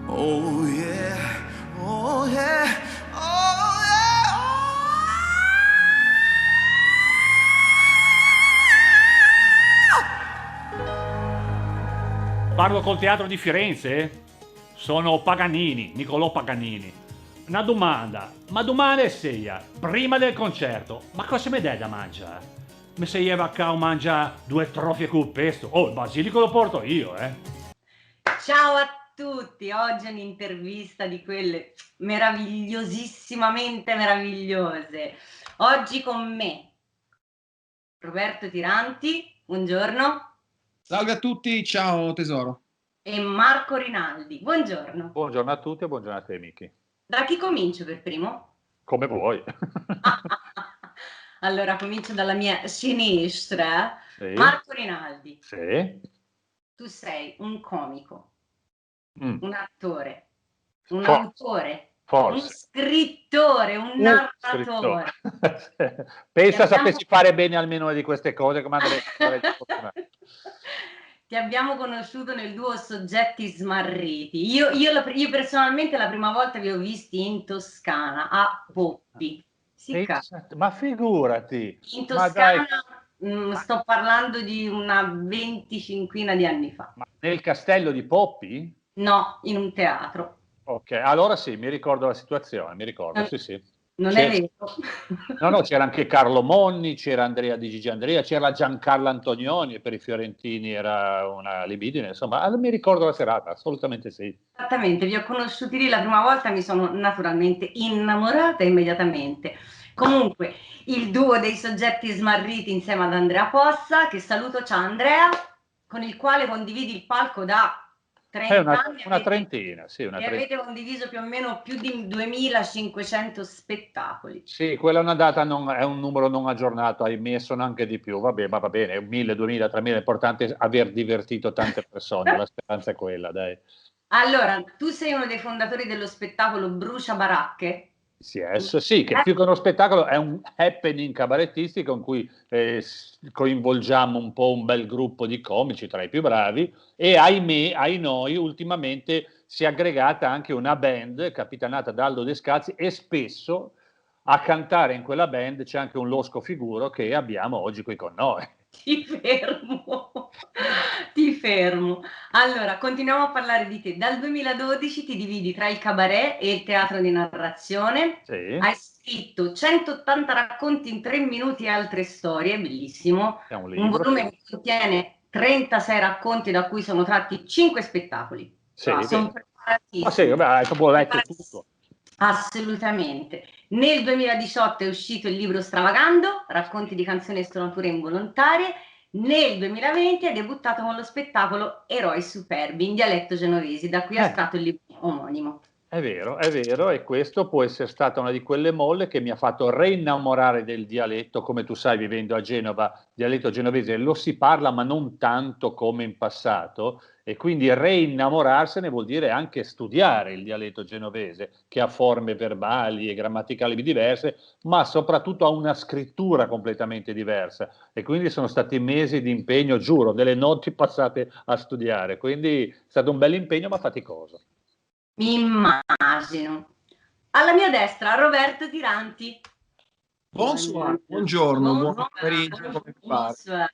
Oh yeah, oh yeah, oh yeah, Parlo col Teatro di Firenze? Sono Paganini, Niccolò Paganini. Una domanda è seria. Prima del concerto, ma cosa mi dai da mangiare? Mi sei a mangia due trofie col pesto. Oh, il basilico lo porto io, Ciao a tutti, oggi è un'intervista di quelle meravigliosissimamente meravigliose. Oggi con me Roberto Tiranti, buongiorno, Salve a tutti, ciao tesoro. e Marco Rinaldi, buongiorno. Buongiorno a tutti e buongiorno a te, Miki. Da chi comincio per primo? Come vuoi. Allora comincio dalla mia sinistra. Sì. Marco Rinaldi, Sì. tu sei un comico, Mm. un attore, un Forse. autore, Forse. un scrittore, un narratore. Pensa sapessi fare bene almeno una di queste cose, come andrei a fare Ti abbiamo conosciuto nel duo Soggetti Smarriti. Io personalmente la prima volta vi ho visti in Toscana, a Poppi. Ma figurati. In Ma dai. Toscana, sto parlando di una 25 di anni fa. Ma nel castello di Poppi? No, in un teatro. Ok, allora sì, mi ricordo la situazione, mi ricordo, sì. Non è vero. No, c'era anche Carlo Monni, c'era Andrea di Gigi Andrea, c'era Giancarlo Antonioni, e per i fiorentini era una libidine, insomma, mi ricordo la serata, assolutamente sì. Esattamente, vi ho conosciuti lì la prima volta, mi sono naturalmente innamorata immediatamente. Comunque, il duo dei Soggetti Smarriti insieme ad Andrea Possa, che saluto, ciao Andrea, con il quale condividi il palco da 30 anni. Una trentina, sì. E avete condiviso più o meno più di 2500 spettacoli. Sì, quella è una data, è un numero non aggiornato, ahimè, sono anche di più, vabbè, ma va bene, 1000, 2000, 3000, è importante aver divertito tante persone, la speranza è quella, dai. Allora, tu sei uno dei fondatori dello spettacolo Brucia Baracche? Sì, che più che uno spettacolo è un happening cabarettistico in cui coinvolgiamo un po' un bel gruppo di comici tra i più bravi e ai noi ultimamente si è aggregata anche una band capitanata da Aldo Descalzi e spesso a cantare in quella band c'è anche un losco figuro che abbiamo oggi qui con noi. Ti fermo. Allora, continuiamo a parlare di te. Dal 2012 ti dividi tra il cabaret e il teatro di narrazione. Sì. Hai scritto 180 racconti in 3 minuti e altre storie, bellissimo. È un Un volume che contiene 36 racconti da cui sono tratti 5 spettacoli. Sì, sono preparatissimi. Ma sì, vabbè, hai proprio letto tutto. Assolutamente. Nel 2018 è uscito il libro Stravagando, racconti di canzoni e stonature involontarie. Nel 2020 è debuttato con lo spettacolo Eroi Superbi in dialetto genovese, da cui è stato il libro omonimo. È vero, e questo può essere stata una di quelle molle che mi ha fatto reinnamorare del dialetto. Come tu sai, vivendo a Genova, dialetto genovese lo si parla, ma non tanto come in passato, e quindi reinnamorarsene vuol dire anche studiare il dialetto genovese, che ha forme verbali e grammaticali diverse, ma soprattutto ha una scrittura completamente diversa. E quindi sono stati mesi di impegno, giuro, delle notti passate a studiare. Quindi è stato un bel impegno, ma faticoso. Mi immagino. Alla mia destra Roberto Tiranti. Buongiorno, buon pomeriggio, come pare.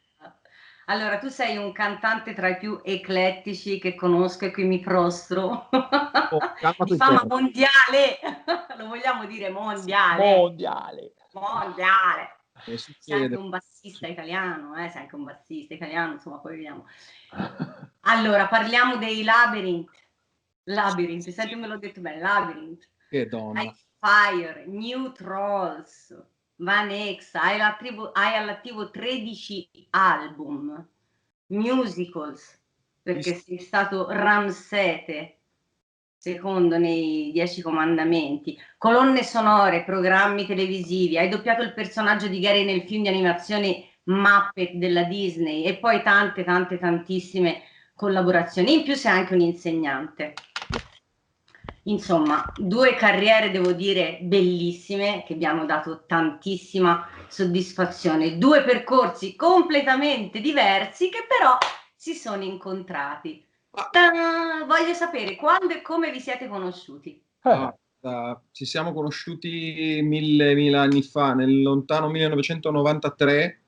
Allora, tu sei un cantante tra i più eclettici che conosco e qui mi prostro. Di fama mondiale. Lo vogliamo dire mondiale. Mondiale. Sei anche un bassista italiano, sei anche un bassista italiano, insomma, poi vediamo. Allora, parliamo dei Labyrinth, senti, me l'ho detto bene, Labyrinth. Che donna. Fire, New Trolls, Van X, hai all'attivo 13 album, musicals, perché sei stato Ramsete, secondo nei 10 comandamenti, colonne sonore, programmi televisivi, hai doppiato il personaggio di Gary nel film di animazione Muppet della Disney e poi tantissime collaborazioni, in più sei anche un insegnante. Insomma, 2 carriere, devo dire, bellissime, che mi hanno dato tantissima soddisfazione, 2 percorsi completamente diversi che però si sono incontrati. Voglio sapere quando e come vi siete conosciuti. Ci siamo conosciuti mille anni fa, nel lontano 1993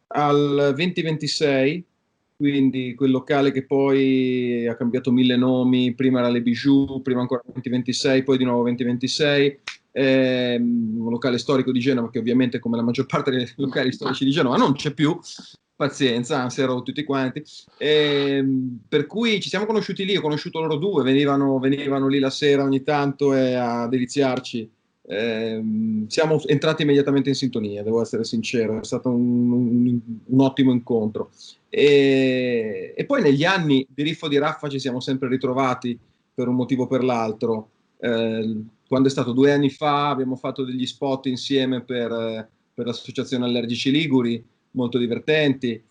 al 2026, quindi quel locale che poi ha cambiato mille nomi, prima era Le Bijou, prima ancora 2026, poi di nuovo 2026, un locale storico di Genova che ovviamente come la maggior parte dei locali storici di Genova non c'è più, pazienza, anzi erano tutti quanti. Per cui ci siamo conosciuti lì, ho conosciuto loro due, venivano lì la sera ogni tanto a deliziarci. Siamo entrati immediatamente in sintonia, devo essere sincero, è stato un ottimo incontro. E poi negli anni di Riffo di Raffa ci siamo sempre ritrovati per un motivo o per l'altro. Quando è stato 2 anni fa abbiamo fatto degli spot insieme per l'Associazione Allergici Liguri, molto divertenti.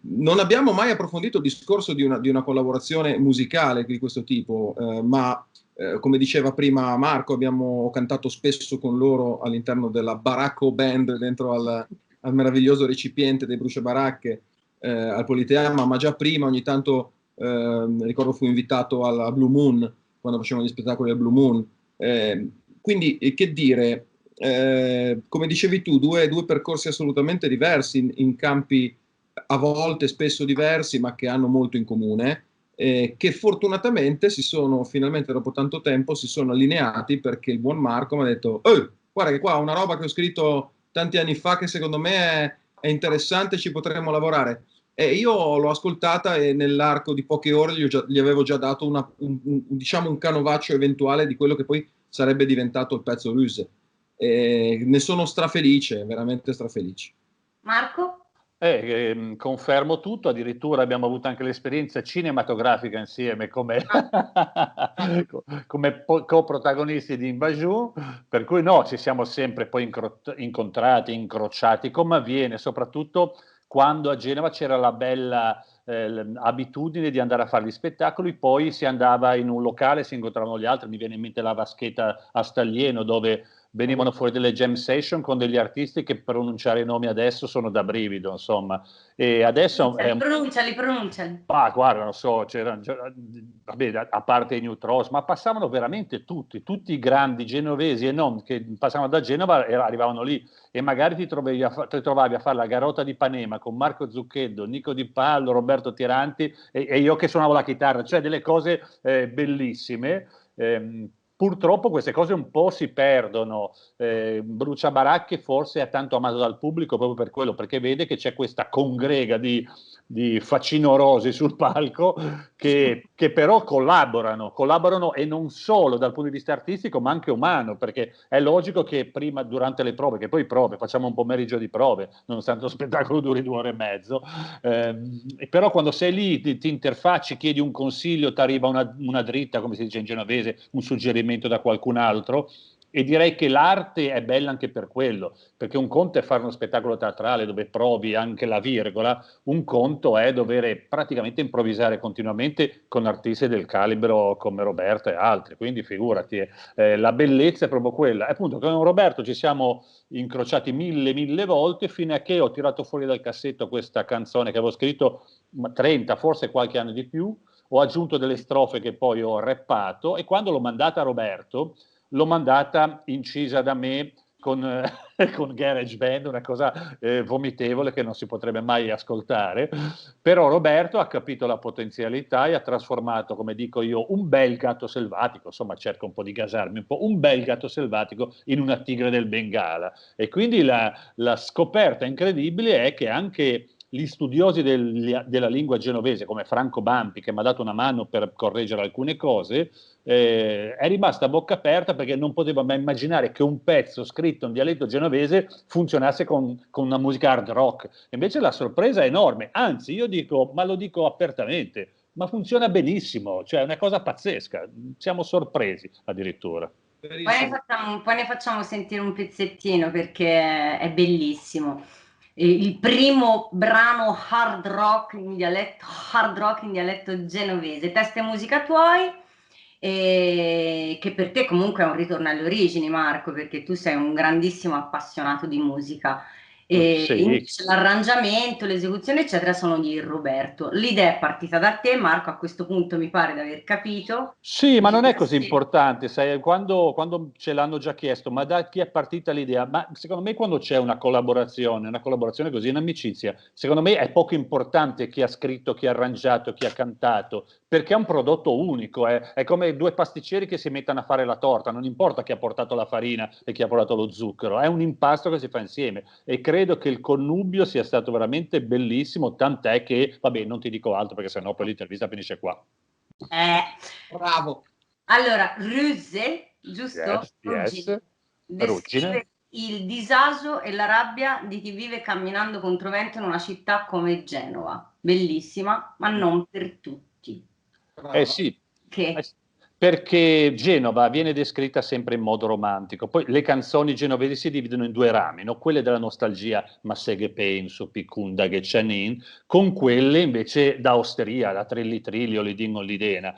Non abbiamo mai approfondito il discorso di una collaborazione musicale di questo tipo, ma come diceva prima Marco, abbiamo cantato spesso con loro all'interno della Baracco Band dentro al meraviglioso recipiente dei Bruciabaracche al Politeama, ma già prima ogni tanto ricordo fu invitato alla Blue Moon quando facevano gli spettacoli al Blue Moon. Quindi che dire, come dicevi tu, due percorsi assolutamente diversi in campi a volte spesso diversi, ma che hanno molto in comune, che fortunatamente finalmente dopo tanto tempo si sono allineati, perché il buon Marco mi ha detto: guarda che qua ho una roba che ho scritto tanti anni fa che secondo me è interessante, ci potremmo lavorare. E io l'ho ascoltata e nell'arco di poche ore gli avevo già dato diciamo un canovaccio eventuale di quello che poi sarebbe diventato il pezzo Ruse. Ne sono strafelice, veramente strafelice. Marco? Confermo tutto, addirittura abbiamo avuto anche l'esperienza cinematografica insieme come, come coprotagonisti di Invasion, per cui no, ci siamo sempre poi incontrati, incrociati, come avviene soprattutto quando a Genova c'era la bella abitudine di andare a fare gli spettacoli, poi si andava in un locale, si incontravano gli altri, mi viene in mente la Vaschetta a Staglieno, dove venivano fuori delle jam session con degli artisti che pronunciare i nomi adesso sono da brivido, insomma. E adesso Pronunciali. Ah, guarda, non so, vabbè, a parte i New Trolls, ma passavano veramente tutti i grandi genovesi e non, che passavano da Genova e arrivavano lì, e magari ti trovavi a fare la Garota di Ipanema con Marco Zucchetto, Nico Di Pallo, Roberto Tiranti e io che suonavo la chitarra, cioè delle cose bellissime. Purtroppo queste cose un po' si perdono. Bruciabaracche forse è tanto amato dal pubblico proprio per quello, perché vede che c'è questa congrega di facinorosi sul palco che però collaborano e non solo dal punto di vista artistico ma anche umano, perché è logico che prima, durante le prove, che poi facciamo un pomeriggio di prove, nonostante lo spettacolo duri 2 ore e mezzo, però quando sei lì ti interfacci, chiedi un consiglio, ti arriva una dritta, come si dice in genovese, un suggerimento da qualcun altro. E direi che l'arte è bella anche per quello, perché un conto è fare uno spettacolo teatrale dove provi anche la virgola, un conto è dover praticamente improvvisare continuamente con artisti del calibro come Roberto e altri, quindi figurati, la bellezza è proprio quella. E appunto con Roberto ci siamo incrociati mille volte fino a che ho tirato fuori dal cassetto questa canzone che avevo scritto 30, forse qualche anno di più, ho aggiunto delle strofe che poi ho rappato e quando l'ho mandata a Roberto l'ho mandata incisa da me con GarageBand, una cosa vomitevole che non si potrebbe mai ascoltare, però Roberto ha capito la potenzialità e ha trasformato, come dico io, un bel gatto selvatico, insomma cerco un po' di gasarmi un po', un bel gatto selvatico in una tigre del Bengala, e quindi la scoperta incredibile è che anche gli studiosi della lingua genovese, come Franco Bampi, che mi ha dato una mano per correggere alcune cose, è rimasta a bocca aperta perché non poteva mai immaginare che un pezzo scritto in dialetto genovese funzionasse con una musica hard rock. Invece la sorpresa è enorme, anzi io dico, ma lo dico apertamente, ma funziona benissimo, cioè è una cosa pazzesca, siamo sorpresi addirittura. Poi ne facciamo sentire un pezzettino perché è bellissimo. Il primo brano hard rock in dialetto genovese, testi e musica tuoi, che per te comunque è un ritorno alle origini, Marco, perché tu sei un grandissimo appassionato di musica. E Sì. invece l'arrangiamento, l'esecuzione, eccetera, sono di Roberto. L'idea è partita da te, Marco, a questo punto mi pare di aver capito. Sì, ma non è così Sì. importante, sai, quando ce l'hanno già chiesto, ma da chi è partita l'idea? Ma secondo me quando c'è una collaborazione così, un'amicizia, secondo me è poco importante chi ha scritto, chi ha arrangiato, chi ha cantato, perché è un prodotto unico, è come due pasticceri che si mettono a fare la torta, non importa chi ha portato la farina e chi ha portato lo zucchero, è un impasto che si fa insieme e credo che il connubio sia stato veramente bellissimo, tant'è che, vabbè, non ti dico altro perché sennò poi l'intervista finisce qua. Bravo. Allora, Ruse, giusto? Yes, Ruggine. yes. Ruggine. Descrive il disagio e la rabbia di chi vive camminando contro vento in una città come Genova. Bellissima, ma non per tutti. Sì. Che? Perché Genova viene descritta sempre in modo romantico. Poi le canzoni genovesi si dividono in due rami, no? Quelle della nostalgia, ma se che penso, Picunda che Cianin, con quelle invece da osteria, da Trilli Trilli o Lidin Lidena.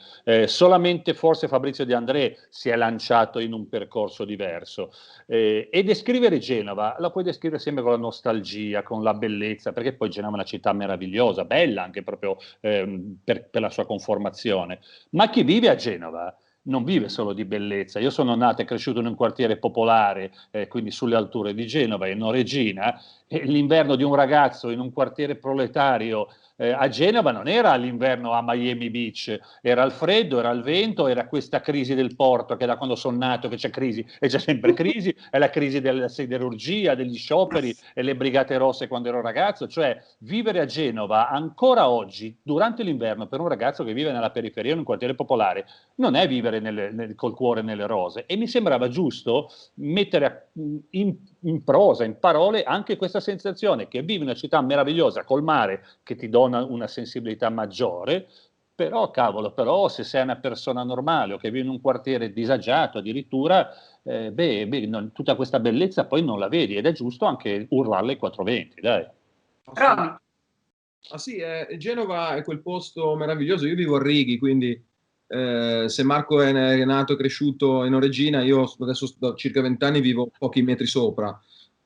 Solamente forse Fabrizio De André si è lanciato in un percorso diverso. E descrivere Genova la puoi descrivere sempre con la nostalgia, con la bellezza, perché poi Genova è una città meravigliosa, bella anche proprio per la sua conformazione. Ma chi vive a Genova non vive solo di bellezza. Io sono nato e cresciuto in un quartiere popolare, quindi sulle alture di Genova, in Noregina, e l'inverno di un ragazzo in un quartiere proletario a Genova non era l'inverno a Miami Beach, era il freddo, era il vento, era questa crisi del porto che da quando sono nato che c'è crisi e c'è sempre crisi, è la crisi della siderurgia, degli scioperi e le brigate rosse quando ero ragazzo, cioè vivere a Genova ancora oggi, durante l'inverno, per un ragazzo che vive nella periferia in un quartiere popolare, non è vivere col cuore nelle rose. E mi sembrava giusto mettere in prosa, in parole, anche questa sensazione che vivi in una città meravigliosa col mare che ti dona una sensibilità maggiore, però cavolo, però se sei una persona normale o che vive in un quartiere disagiato addirittura, tutta questa bellezza poi non la vedi ed è giusto anche urlarla ai 420, dai. Roby. Ah sì, Genova è quel posto meraviglioso. Io vivo a Righi, quindi se Marco è nato e cresciuto in Noregina, io adesso da circa 20 anni vivo pochi metri sopra.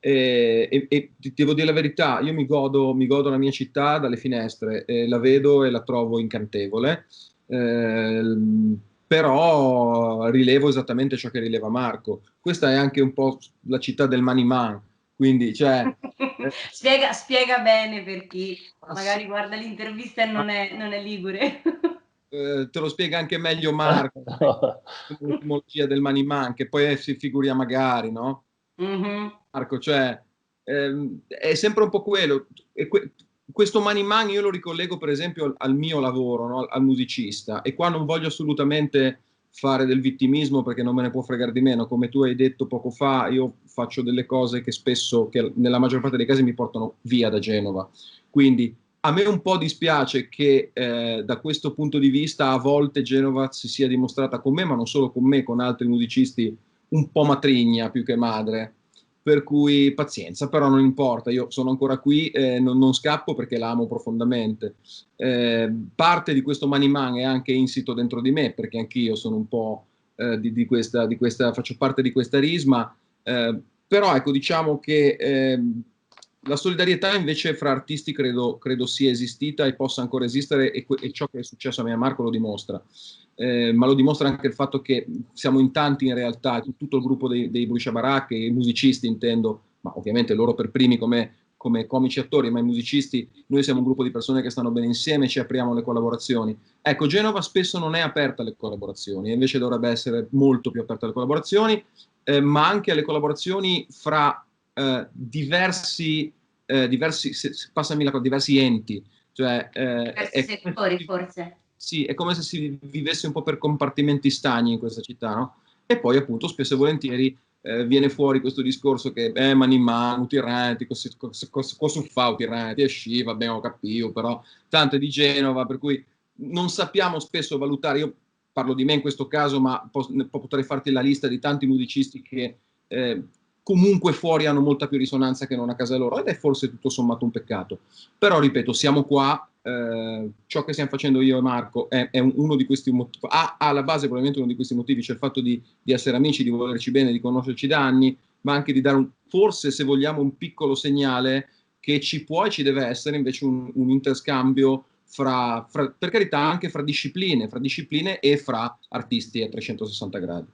E ti devo dire la verità, io mi godo la mia città dalle finestre, la vedo e la trovo incantevole, però rilevo esattamente ciò che rileva Marco. Questa è anche un po' la città del Maniman, quindi cioè... spiega bene per chi magari guarda l'intervista e non è ligure. Te lo spiega anche meglio Marco, l'etimologia del Maniman, che poi si figuria magari, no? Mm-hmm. Marco, cioè, è sempre un po' quello. Questo Maniman io lo ricollego per esempio al mio lavoro, no? Al musicista, e qua non voglio assolutamente fare del vittimismo perché non me ne può fregare di meno. Come tu hai detto poco fa, io faccio delle cose che spesso, che nella maggior parte dei casi mi portano via da Genova. Quindi a me un po' dispiace che da questo punto di vista a volte Genova si sia dimostrata con me, ma non solo con me, con altri musicisti, un po' matrigna più che madre. Per cui pazienza, però non importa, io sono ancora qui, non scappo perché la amo profondamente. Parte di questo Maniman è anche insito dentro di me, perché anch'io sono un po' di questa, faccio parte di questa risma, però ecco, diciamo che la solidarietà invece fra artisti credo sia esistita e possa ancora esistere, e ciò che è successo a me e a Marco lo dimostra. Ma lo dimostra anche il fatto che siamo in tanti in realtà, tutto il gruppo dei Brucia Baracche, i musicisti intendo, ma ovviamente loro per primi come comici attori, ma i musicisti, noi siamo un gruppo di persone che stanno bene insieme, ci apriamo alle collaborazioni. Ecco, Genova spesso non è aperta alle collaborazioni, invece dovrebbe essere molto più aperta alle collaborazioni, ma anche alle collaborazioni fra diversi enti, cioè settori forse. Sì, è come se si vivesse un po' per compartimenti stagni in questa città, no? E poi appunto spesso e volentieri viene fuori questo discorso che mani in mano, tirati, cosa fa tirati, e sci, vabbè, ho capito, però tanto è di Genova, per cui non sappiamo spesso valutare. Io parlo di me in questo caso, ma potrei farti la lista di tanti musicisti che comunque fuori hanno molta più risonanza che non a casa loro, ed è forse tutto sommato un peccato. Però ripeto, siamo qua, ciò che stiamo facendo io e Marco è uno di questi motivi, alla base probabilmente uno di questi motivi, cioè il fatto di essere amici, di volerci bene, di conoscerci da anni, ma anche di dare forse, se vogliamo, un piccolo segnale che ci può e ci deve essere invece un interscambio per carità, anche fra discipline e fra artisti a 360 gradi.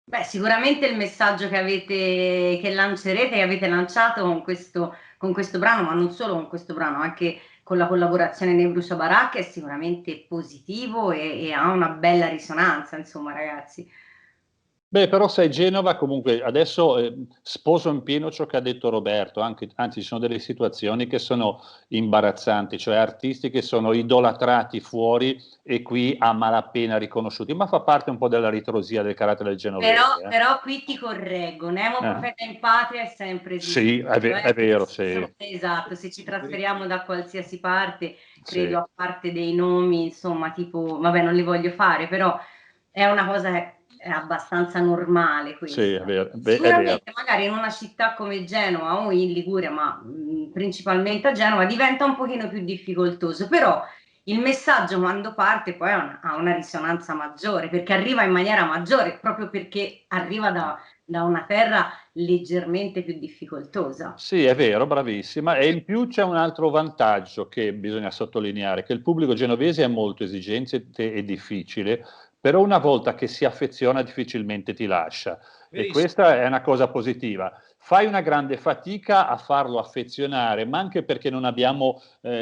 Beh, sicuramente il messaggio che lancerete, che avete lanciato con questo brano, ma non solo con questo brano, anche con la collaborazione nei Brucia Baracca, è sicuramente positivo e ha una bella risonanza, insomma, ragazzi. Beh, però sai, Genova comunque adesso sposo in pieno ciò che ha detto Roberto, anzi ci sono delle situazioni che sono imbarazzanti, cioè artisti che sono idolatrati fuori e qui a malapena riconosciuti, ma fa parte un po' della ritrosia del carattere del genovese. Però qui ti correggo, Nemo Profeta in Patria è sempre esistito. Sì, è vero, sì. Esatto, se ci trasferiamo da qualsiasi parte, credo, a parte dei nomi, insomma, tipo, vabbè, non li voglio fare, però è una cosa che è abbastanza normale questa. Sì, è vero. Sicuramente magari in una città come Genova o in Liguria, ma principalmente a Genova, diventa un pochino più difficoltoso, però il messaggio quando parte poi ha una risonanza maggiore, perché arriva in maniera maggiore, proprio perché arriva da una terra leggermente più difficoltosa. Sì, è vero, bravissima. E in più c'è un altro vantaggio che bisogna sottolineare, che il pubblico genovese è molto esigente e difficile, però una volta che si affeziona difficilmente ti lascia. E questa è una cosa positiva. Fai una grande fatica a farlo affezionare, ma anche perché non abbiamo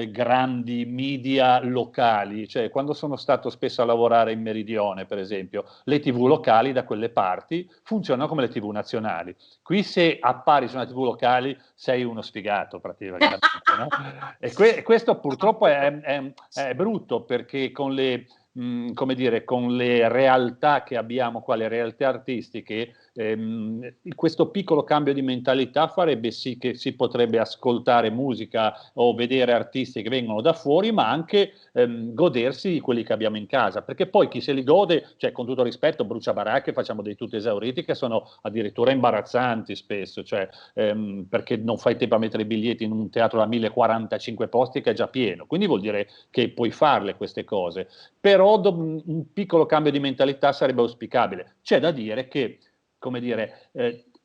grandi media locali. Cioè, quando sono stato spesso a lavorare in Meridione, per esempio, le TV locali da quelle parti funzionano come le TV nazionali. Qui se appari su una TV locale sei uno sfigato praticamente, no? E questo purtroppo è brutto, perché con le come dire, con le realtà che abbiamo qua, le realtà artistiche, questo piccolo cambio di mentalità farebbe sì che si potrebbe ascoltare musica o vedere artisti che vengono da fuori, ma anche godersi quelli che abbiamo in casa, perché poi chi se li gode, cioè con tutto rispetto, Brucia Baracche, facciamo dei tutti esauriti che sono addirittura imbarazzanti spesso, cioè perché non fai tempo a mettere i biglietti in un teatro da 1045 posti che è già pieno, quindi vuol dire che puoi farle queste cose, però un piccolo cambio di mentalità sarebbe auspicabile. C'è da dire che, come dire,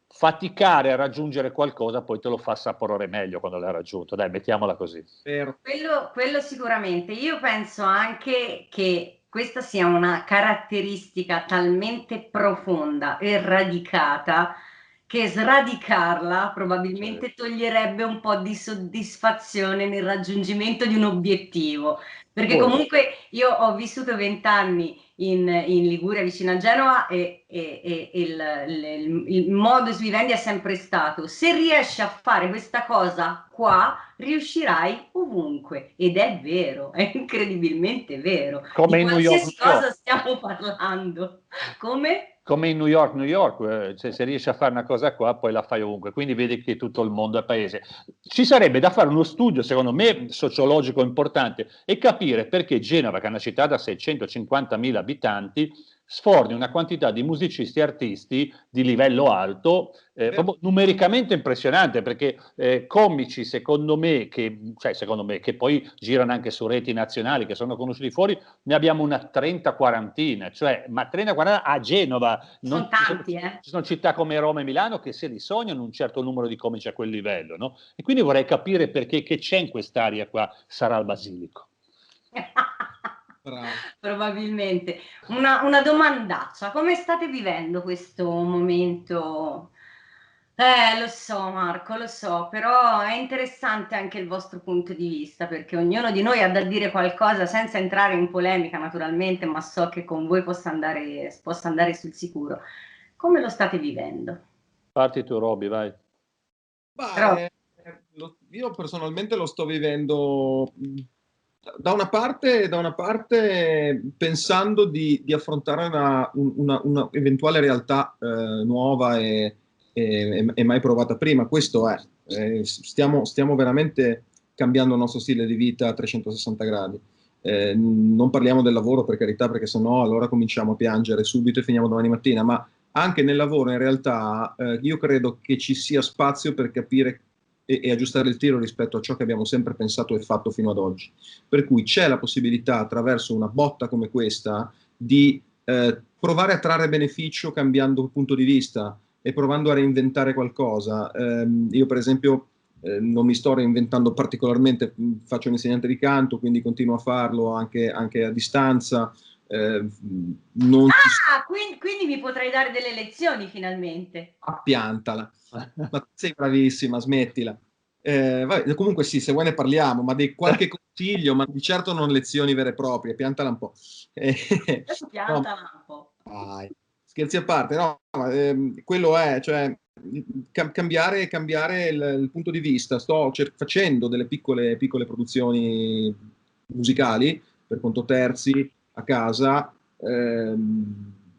faticare a raggiungere qualcosa poi te lo fa sapore meglio quando l'hai raggiunto, dai, mettiamola così. Quello sicuramente. Io penso anche che questa sia una caratteristica talmente profonda e radicata che sradicarla probabilmente toglierebbe un po' di soddisfazione nel raggiungimento di un obiettivo. Perché comunque io ho vissuto 20 anni in Liguria, vicino a Genova, e il modus vivendi è sempre stato: se riesci a fare questa cosa qua, riuscirai ovunque. Ed è vero, è incredibilmente vero. Come di in New York, qualsiasi cosa stiamo parlando. Come in New York, se riesci a fare una cosa qua, poi la fai ovunque, quindi vedi che tutto il mondo è paese. Ci sarebbe da fare uno studio, secondo me, sociologico importante, e capire perché Genova, che è una città da 650.000 abitanti, sforni una quantità di musicisti e artisti di livello alto, proprio numericamente impressionante, perché comici, secondo me, che poi girano anche su reti nazionali, che sono conosciuti fuori, ne abbiamo una 30-40, cioè, ma 30-40 a Genova. Sono tanti, Ci sono città come Roma e Milano che se li sognano un certo numero di comici a quel livello, no? E quindi vorrei capire perché, che c'è in quest'area qua, sarà il basilico. Probabilmente. Una domandaccia: come state vivendo questo momento? Lo so, Marco, lo so, però è interessante anche il vostro punto di vista, perché ognuno di noi ha da dire qualcosa, senza entrare in polemica naturalmente, ma so che con voi possa andare sul sicuro. Come lo state vivendo? Parti tu, Roby, vai. Io personalmente lo sto vivendo da una parte pensando di affrontare una eventuale realtà nuova e mai provata prima. Questo è, stiamo veramente cambiando il nostro stile di vita a 360 gradi. Non parliamo del lavoro, per carità, perché sennò allora cominciamo a piangere subito e finiamo domani mattina, ma anche nel lavoro in realtà io credo che ci sia spazio per capire e aggiustare il tiro rispetto a ciò che abbiamo sempre pensato e fatto fino ad oggi. Per cui c'è la possibilità, attraverso una botta come questa, di provare a trarre beneficio cambiando punto di vista. e provando a reinventare qualcosa. Io per esempio non mi sto reinventando particolarmente, faccio un insegnante di canto, quindi continuo a farlo anche a distanza. Non ci Quindi mi potrai dare delle lezioni finalmente. Piantala. Ma sei bravissima, smettila. Vabbè, comunque sì, se vuoi ne parliamo, ma di qualche consiglio, ma di certo non lezioni vere e proprie, piantala un po'. No, Piantala un po'. dai, scherzi a parte, no, ma, quello è, cioè, cambiare il punto di vista. Sto facendo delle piccole produzioni musicali per conto terzi a casa.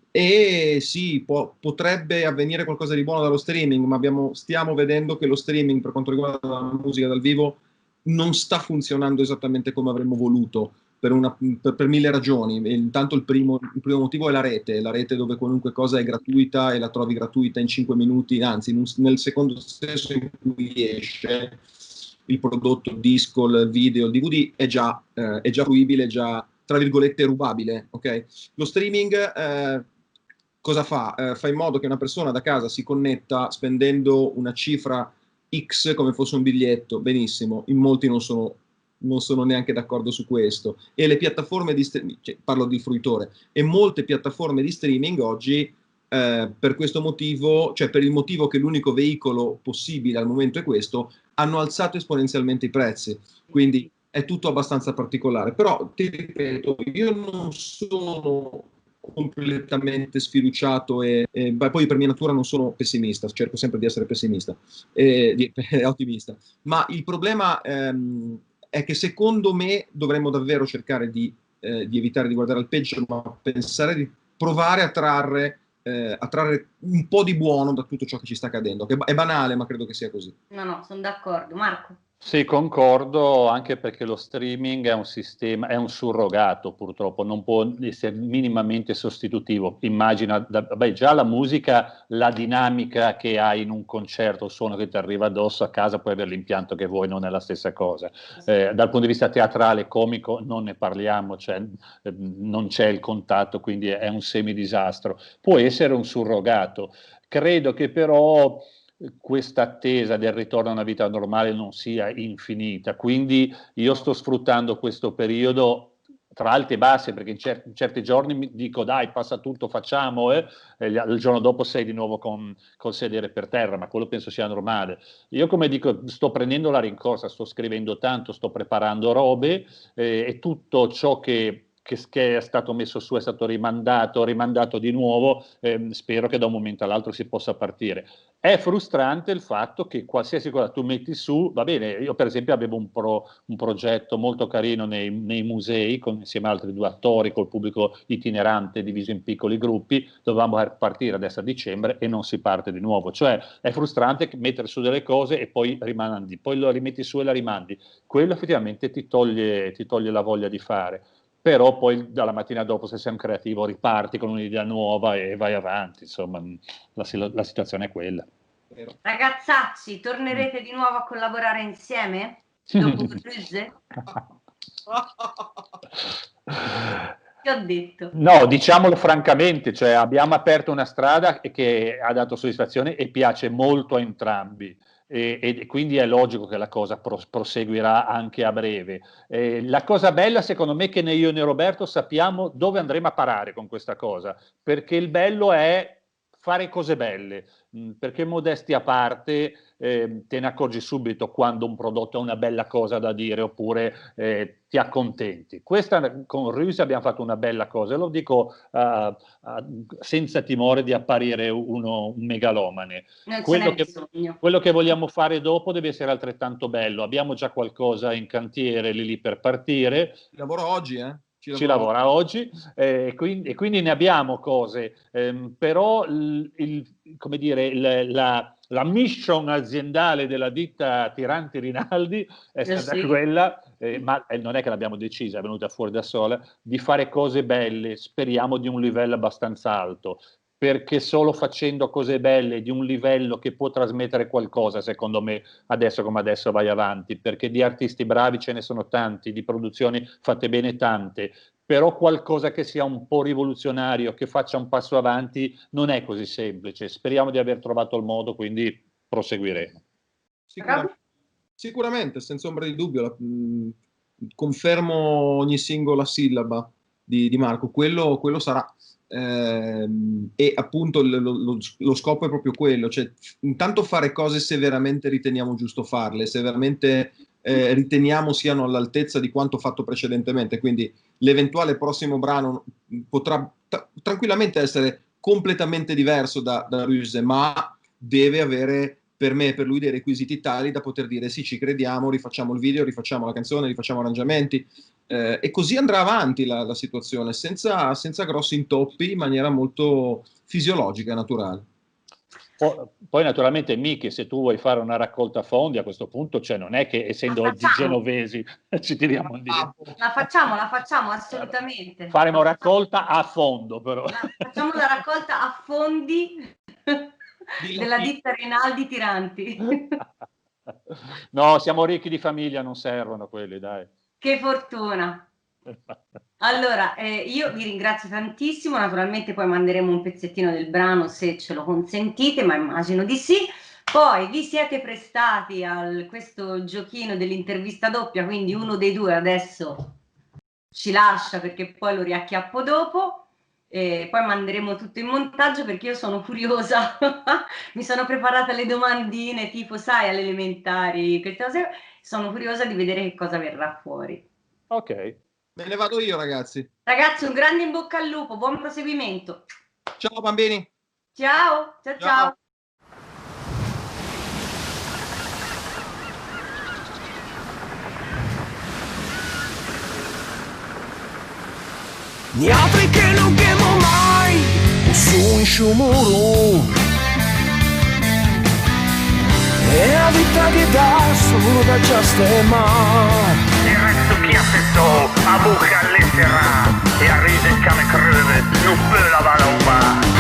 E sì, potrebbe avvenire qualcosa di buono dallo streaming, ma stiamo vedendo che lo streaming per quanto riguarda la musica dal vivo non sta funzionando esattamente come avremmo voluto per mille ragioni. Intanto il primo motivo è la rete dove qualunque cosa è gratuita e la trovi gratuita in 5 minuti, anzi nel secondo stesso in cui esce il prodotto, il disco, il video, il DVD è già fruibile, è già tra virgolette rubabile, ok? Lo streaming cosa fa? Fa in modo che una persona da casa si connetta spendendo una cifra X come fosse un biglietto, benissimo, in molti non sono neanche d'accordo su questo. E le piattaforme di streaming, cioè, parlo di fruitore, e molte piattaforme di streaming oggi, per questo motivo, cioè per il motivo che l'unico veicolo possibile al momento è questo, hanno alzato esponenzialmente i prezzi. Quindi è tutto abbastanza particolare. Però, ti ripeto, io non sono completamente sfiduciato poi per mia natura non sono pessimista, cerco sempre di essere pessimista, ottimista, ma il problema è che secondo me dovremmo davvero cercare di evitare di guardare al peggio, ma pensare di provare a trarre un po' di buono da tutto ciò che ci sta accadendo, che è banale, ma credo che sia così. No, sono d'accordo. Marco? Sì, concordo, anche perché lo streaming è un sistema, è un surrogato purtroppo, non può essere minimamente sostitutivo. Immagina, già la musica, la dinamica che hai in un concerto, il suono che ti arriva addosso a casa, puoi avere l'impianto che vuoi, non è la stessa cosa. Dal punto di vista teatrale, comico, non ne parliamo, cioè, non c'è il contatto, quindi è un semidisastro. Può essere un surrogato. Credo che però questa attesa del ritorno a una vita normale non sia infinita, quindi io sto sfruttando questo periodo tra alti e bassi, perché in certi giorni mi dico dai, passa tutto, facciamo, e il giorno dopo sei di nuovo col sedere per terra, ma quello penso sia normale. Io, come dico, sto prendendo la rincorsa, sto scrivendo tanto, sto preparando robe, e tutto ciò che è stato messo su è stato rimandato di nuovo, spero che da un momento all'altro si possa partire. È frustrante il fatto che qualsiasi cosa tu metti su, va bene, io per esempio avevo un progetto molto carino nei musei, insieme ad altri 2 attori, col pubblico itinerante diviso in piccoli gruppi, dovevamo partire adesso a dicembre e non si parte di nuovo, cioè è frustrante mettere su delle cose e poi rimandi, poi lo rimetti su e la rimandi, quello effettivamente ti toglie la voglia di fare. Però poi dalla mattina dopo, se sei un creativo, riparti con un'idea nuova e vai avanti, insomma, la situazione è quella. Ragazzacci, tornerete di nuovo a collaborare insieme? Dopo Brügge? Che ho detto? No, diciamolo francamente, cioè abbiamo aperto una strada che ha dato soddisfazione e piace molto a entrambi. E quindi è logico che la cosa proseguirà anche a breve. La cosa bella secondo me è che né io né Roberto sappiamo dove andremo a parare con questa cosa, perché il bello è fare cose belle, perché modestia a parte, te ne accorgi subito quando un prodotto è una bella cosa da dire oppure ti accontenti. Questa con Ruse abbiamo fatto una bella cosa, e lo dico senza timore di apparire un megalomane. Quello che vogliamo fare dopo deve essere altrettanto bello. Abbiamo già qualcosa in cantiere lì per partire. Lavoro oggi, Ci lavora oggi, e quindi ne abbiamo cose, però come dire, la mission aziendale della ditta Tiranti Rinaldi è stata quella, ma non è che l'abbiamo decisa, è venuta fuori da sola, di fare cose belle, speriamo di un livello abbastanza alto, perché solo facendo cose belle di un livello che può trasmettere qualcosa, secondo me, adesso come adesso vai avanti, perché di artisti bravi ce ne sono tanti, di produzioni fatte bene tante, però qualcosa che sia un po' rivoluzionario, che faccia un passo avanti, non è così semplice. Speriamo di aver trovato il modo, quindi proseguiremo. Sicuramente, senza ombra di dubbio, confermo ogni singola sillaba di Marco, quello sarà. E appunto lo scopo è proprio quello, cioè intanto fare cose se veramente riteniamo giusto farle, se veramente riteniamo siano all'altezza di quanto fatto precedentemente, quindi l'eventuale prossimo brano potrà tranquillamente essere completamente diverso da Ruse, ma deve avere per me e per lui dei requisiti tali da poter dire sì, ci crediamo, rifacciamo il video, rifacciamo la canzone, rifacciamo arrangiamenti, e così andrà avanti la situazione senza grossi intoppi, in maniera molto fisiologica e naturale. Poi naturalmente Miki, se tu vuoi fare una raccolta fondi a questo punto, cioè non è che essendo oggi genovesi ci tiriamo indietro. La facciamo assolutamente. Faremo raccolta a fondo però. Facciamo la raccolta a fondi della ditta Rinaldi Tiranti. No, siamo ricchi di famiglia, non servono quelli, dai. Che fortuna. Allora, io vi ringrazio tantissimo, naturalmente poi manderemo un pezzettino del brano se ce lo consentite, ma immagino di sì. Poi vi siete prestati a questo giochino dell'intervista doppia, quindi uno dei due adesso ci lascia perché poi lo riacchiappo dopo. Poi manderemo tutto in montaggio perché io sono curiosa. Mi sono preparata le domandine tipo, sai, alle elementari, queste cose. Sono curiosa di vedere che cosa verrà fuori. Ok. Me ne vado io, ragazzi. Ragazzi, un grande in bocca al lupo, buon proseguimento. Ciao bambini. Ciao, ciao, ciao. Ni altri che non chiamo mai su un sciumuro e la vita che dà solo da justemar. Il resto qui assettò a bocca all'essera e a ride come creve non peut la valomba.